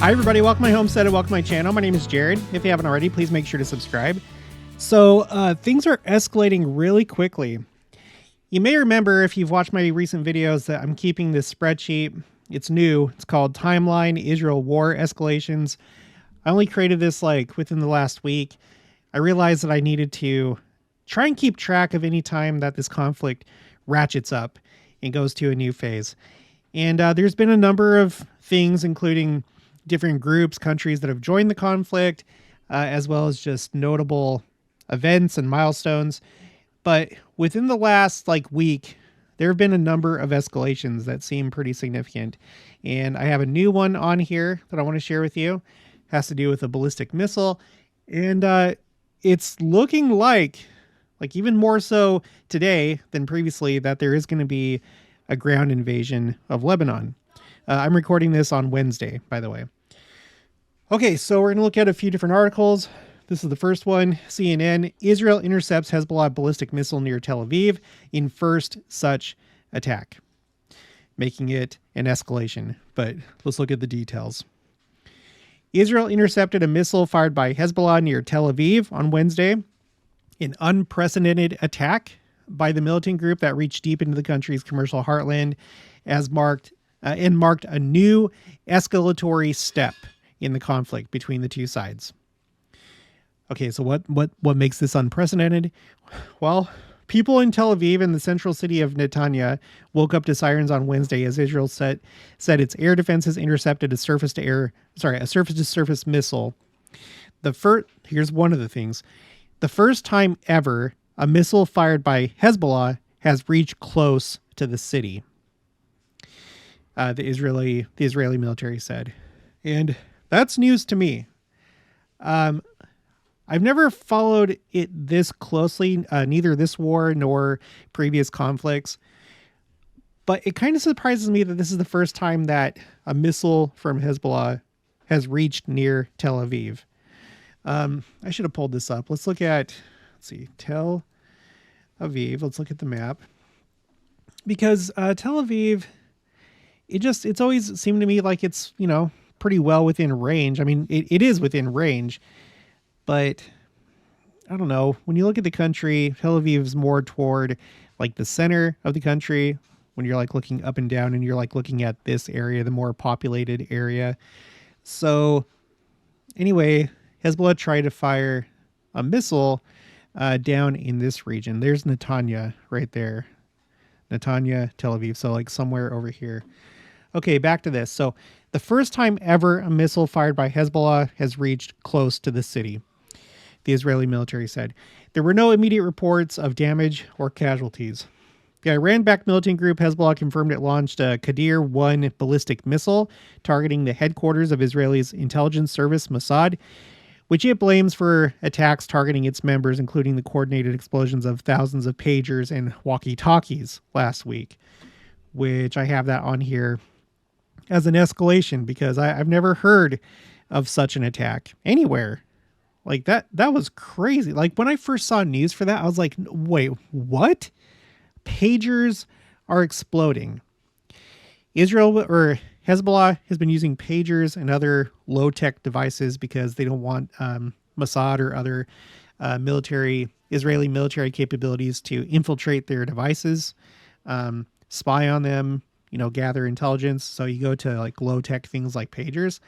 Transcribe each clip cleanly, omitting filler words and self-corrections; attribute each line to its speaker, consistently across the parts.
Speaker 1: Hi everybody, welcome to my homestead and welcome to my channel. My name is Jared. If you haven't already, please make sure to subscribe. So things are escalating really quickly. You may remember if you've watched my recent videos that I'm keeping this spreadsheet. It's new. It's called Timeline Israel War Escalations. I only created this like within the last week. I realized that I needed to try and keep track of any time that this conflict ratchets up and goes to a new phase. And there's been a number of things, including different groups, countries that have joined the conflict, as well as just notable events and milestones. But within the last week, there have been a number of escalations that seem pretty significant. And I have a new one on here that I want to share with you. It has to do with a ballistic missile. And it's looking like even more so today than previously, that there is going to be a ground invasion of Lebanon. I'm recording this on Wednesday, by the way. Okay, so we're going to look at a few different articles. This is the first one. CNN, Israel intercepts Hezbollah ballistic missile near Tel Aviv in first such attack, making it an escalation. But let's look at the details. Israel intercepted a missile fired by Hezbollah near Tel Aviv on Wednesday, an unprecedented attack by the militant group that reached deep into the country's commercial heartland marked a new escalatory step in the conflict between the two sides. Okay, so what makes this unprecedented? Well, people in Tel Aviv and the central city of Netanya woke up to sirens on Wednesday as Israel said its air defenses intercepted a surface-to-surface missile. Here's one of the things. The first time ever a missile fired by Hezbollah has reached close to the city. The Israeli military said. And that's news to me. I've never followed it this closely, neither this war nor previous conflicts. But it kind of surprises me that this is the first time that a missile from Hezbollah has reached near Tel Aviv. I should have pulled this up. Let's look at, Tel Aviv. Let's look at the map. Because Tel Aviv, it's always seemed to me like it's, pretty well within range. I mean, it is within range, but I don't know. When you look at the country, Tel Aviv is more toward the center of the country. When you're looking up and down and you're looking at this area, the more populated area. So anyway, Hezbollah tried to fire a missile down in this region. There's Netanya right there. Netanya, Tel Aviv. So somewhere over here. Okay, back to this. So the first time ever a missile fired by Hezbollah has reached close to the city, the Israeli military said. There were no immediate reports of damage or casualties. The Iran-backed militant group Hezbollah confirmed it launched a Qadir-1 ballistic missile targeting the headquarters of Israel's intelligence service, Mossad, which it blames for attacks targeting its members, including the coordinated explosions of thousands of pagers and walkie-talkies last week, which I have that on here as an escalation because I've never heard of such an attack anywhere. That was crazy. When I first saw news for that, I was like, wait, what? Pagers are exploding. Hezbollah has been using pagers and other low-tech devices because they don't want Mossad or other Israeli military capabilities to infiltrate their devices, spy on them, gather intelligence. So you go to low-tech things like pagers.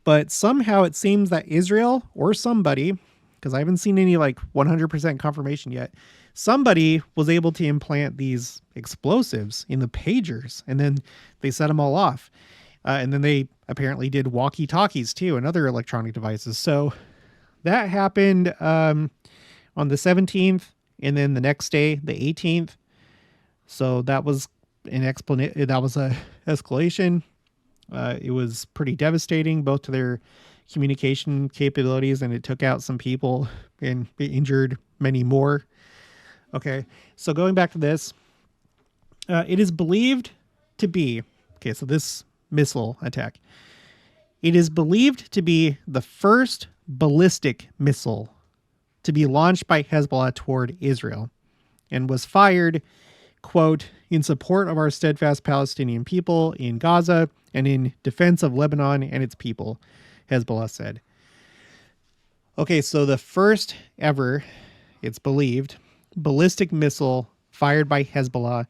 Speaker 1: But somehow it seems that Israel or somebody, because I haven't seen any 100% confirmation yet, somebody was able to implant these explosives in the pagers, and then they set them all off. And then they apparently did walkie-talkies too and other electronic devices. So that happened on the 17th, and then the next day, the 18th. So that was that was a escalation. It was pretty devastating, both to their communication capabilities, and it took out some people and injured many more. Okay, so going back to this, it is believed to be, so this missile attack, it is believed to be the first ballistic missile to be launched by Hezbollah toward Israel and was fired quote, in support of our steadfast Palestinian people in Gaza and in defense of Lebanon and its people, Hezbollah said. Okay, so the first ever, it's believed, ballistic missile fired by Hezbollah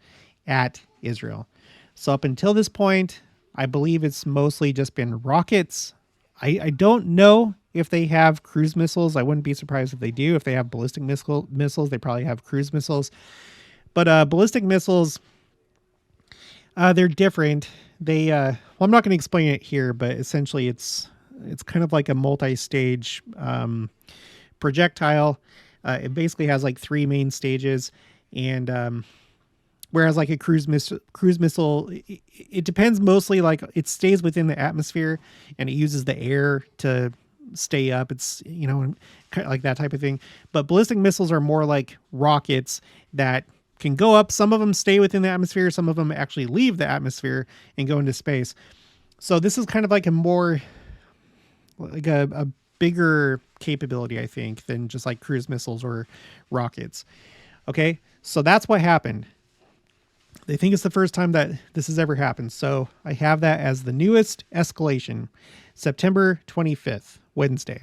Speaker 1: at Israel. So up until this point, I believe it's mostly just been rockets. I don't know if they have cruise missiles. I wouldn't be surprised if they do. If they have ballistic missiles, they probably have cruise missiles. But ballistic missiles, they're different. Well, I'm not going to explain it here, but essentially it's kind of like a multi-stage projectile. It basically has like 3 main stages, and whereas like a cruise missile, it depends mostly, like it stays within the atmosphere and it uses the air to stay up. It's, kind of like that type of thing. But ballistic missiles are more like rockets that can go up. Some of them stay within the atmosphere. Some of them actually leave the atmosphere and go into space. So this is kind of like a more like a bigger capability, I think, than just like cruise missiles or rockets. Okay, so that's what happened. They think it's the first time that this has ever happened. So I have that as the newest escalation, September 25th, Wednesday.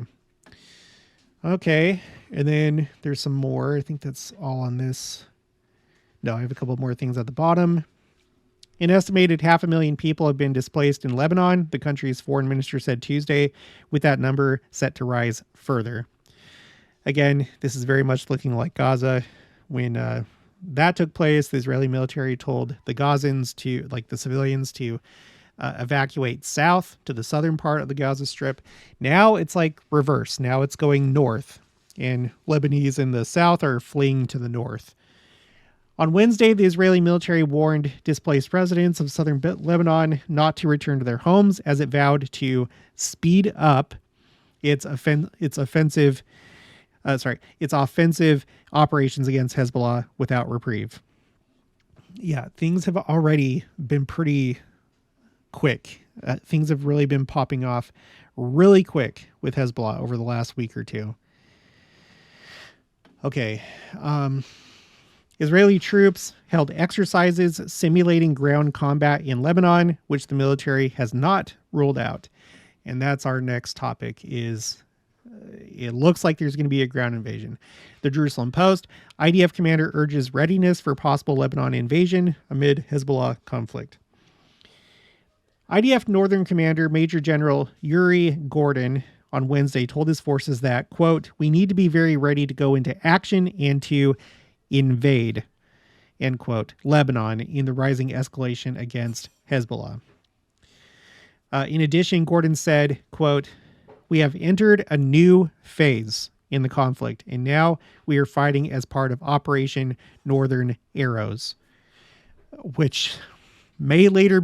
Speaker 1: Okay, and then there's some more. I think that's all on this. No, I have a couple more things at the bottom. An estimated 500,000 people have been displaced in Lebanon, the country's foreign minister said Tuesday, with that number set to rise further. Again, this is very much looking like Gaza. When that took place, the Israeli military told the Gazans to, like the civilians, to evacuate south to the southern part of the Gaza Strip. Now it's like reverse. Now it's going north, and Lebanese in the south are fleeing to the north. On Wednesday, the Israeli military warned displaced residents of southern Lebanon not to return to their homes, as it vowed to speed up its offensive operations against Hezbollah without reprieve. Yeah, things have already been pretty quick. Things have really been popping off really quick with Hezbollah over the last week or two. Okay. Israeli troops held exercises simulating ground combat in Lebanon, which the military has not ruled out. And that's our next topic is it looks like there's going to be a ground invasion. The Jerusalem Post, IDF commander urges readiness for possible Lebanon invasion amid Hezbollah conflict. IDF Northern Commander Major General Yuri Gordon on Wednesday told his forces that, quote, we need to be very ready to go into action and to invade, end quote, Lebanon in the rising escalation against Hezbollah. In addition, Gordon said, quote, we have entered a new phase in the conflict, and now we are fighting as part of Operation Northern Arrows, which may later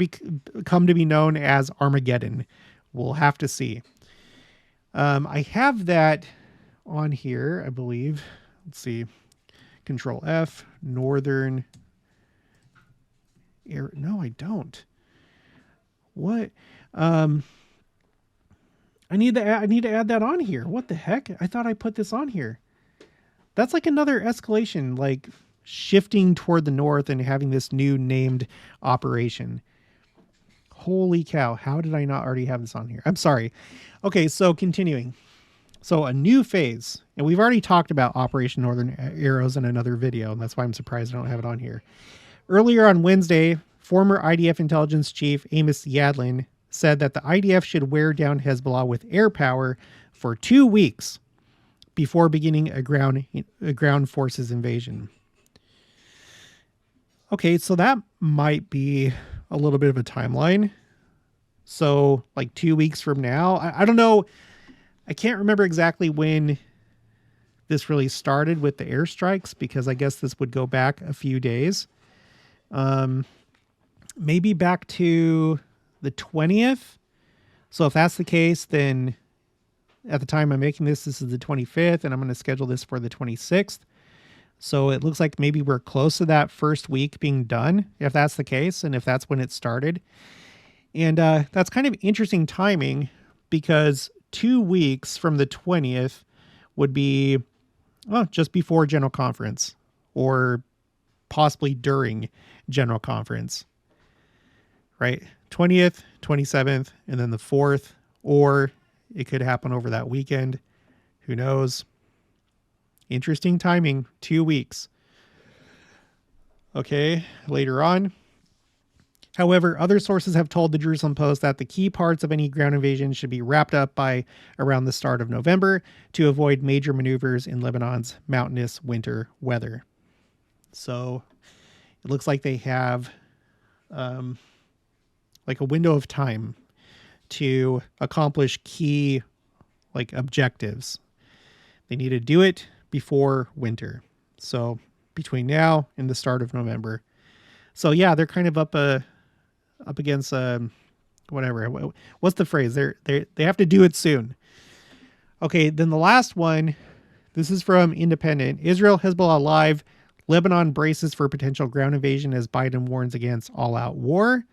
Speaker 1: come to be known as Armageddon. We'll have to see. I have that on here, I believe. Let's see. Control F, Northern Arrow. No, I don't. What? I need to add that on here. What the heck? I thought I put this on here. That's like another escalation, like shifting toward the north and having this new named operation. Holy cow. How did I not already have this on here? I'm sorry. Okay, so continuing. So a new phase, and we've already talked about Operation Northern Arrows in another video, and that's why I'm surprised I don't have it on here. Earlier on Wednesday, former IDF intelligence chief Amos Yadlin said that the IDF should wear down Hezbollah with air power for 2 weeks before beginning a ground forces invasion. Okay, so that might be a little bit of a timeline. So like 2 weeks from now, I don't know. I can't remember exactly when this really started with the airstrikes, because I guess this would go back a few days. Maybe back to the 20th. So if that's the case, then at the time I'm making this is the 25th, and I'm going to schedule this for the 26th. So it looks like maybe we're close to that first week being done, if that's the case, and if that's when it started. And that's kind of interesting timing, because 2 weeks from the 20th would be just before General Conference, or possibly during General Conference, right? 20th, 27th, and then the 4th, or it could happen over that weekend. Who knows? Interesting timing, 2 weeks. Okay, later on. However, other sources have told the Jerusalem Post that the key parts of any ground invasion should be wrapped up by around the start of November to avoid major maneuvers in Lebanon's mountainous winter weather. So it looks like they have like a window of time to accomplish key like objectives. They need to do it before winter. So between now and the start of November. So yeah, they're kind of up against whatever. What's the phrase? They have to do it soon. Okay, then the last one. This is from Independent. Israel Hezbollah live. Lebanon braces for potential ground invasion as Biden warns against all-out war,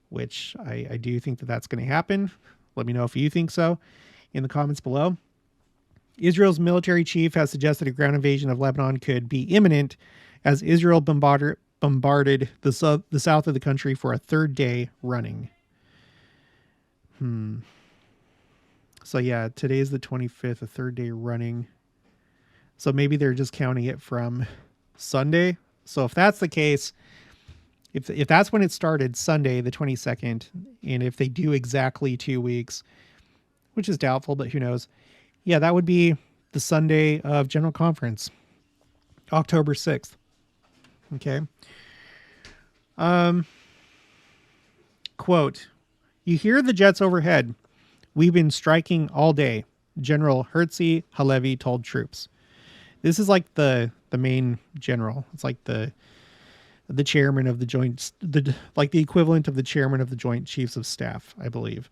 Speaker 1: which I do think that that's going to happen. Let me know if you think so in the comments below. Israel's military chief has suggested a ground invasion of Lebanon could be imminent as Israel bombarded the south of the country for a third day running. So yeah, today's the 25th, a third day running. So maybe they're just counting it from Sunday. So if that's the case, if that's when it started, Sunday, the 22nd, and if they do exactly 2 weeks, which is doubtful, but who knows? Yeah, that would be the Sunday of General Conference, October 6th. Okay. Quote, "You hear the jets overhead. We've been striking all day," General Herzi Halevi told troops. This is like the main general. It's like the chairman of the joint, like the equivalent of the chairman of the Joint Chiefs of Staff, I believe.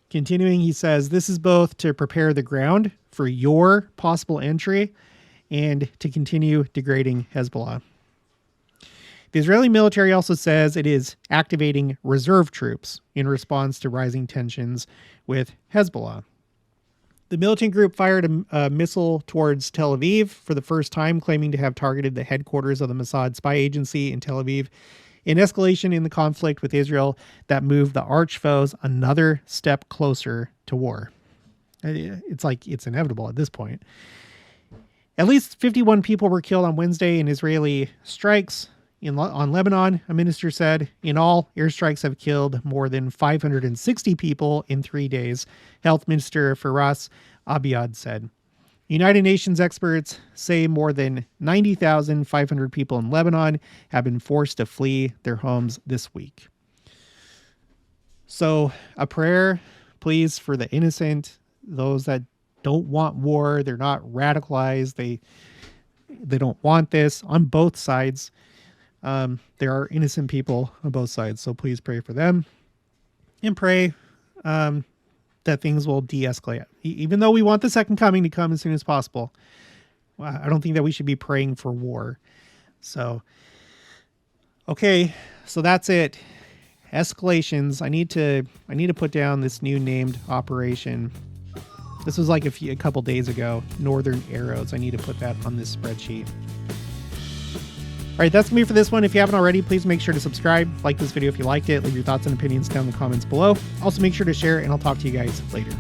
Speaker 1: Continuing, he says, "This is both to prepare the ground for your possible entry and to continue degrading Hezbollah." The Israeli military also says it is activating reserve troops in response to rising tensions with Hezbollah. The militant group fired a missile towards Tel Aviv for the first time, claiming to have targeted the headquarters of the Mossad spy agency in Tel Aviv, an escalation in the conflict with Israel that moved the arch foes another step closer to war. It's like it's inevitable at this point. At least 51 people were killed on Wednesday in Israeli strikes on Lebanon, a minister said. In all, airstrikes have killed more than 560 people in 3 days, Health Minister Firas Abiad said. United Nations experts say more than 90,500 people in Lebanon have been forced to flee their homes this week. So a prayer, please, for the innocent, those that don't want war. They're not radicalized. They don't want this on both sides. There are innocent people on both sides, so please pray for them and pray that things will de-escalate. Even though we want the second coming to come as soon as possible, I don't think that we should be praying for war. So, okay, so that's it. Escalations. I need to put down this new named operation. This was like a couple days ago. Northern Arrows. I need to put that on this spreadsheet. All right, that's going to be for this one. If you haven't already, please make sure to subscribe, like this video if you liked it, leave your thoughts and opinions down in the comments below. Also, make sure to share, and I'll talk to you guys later.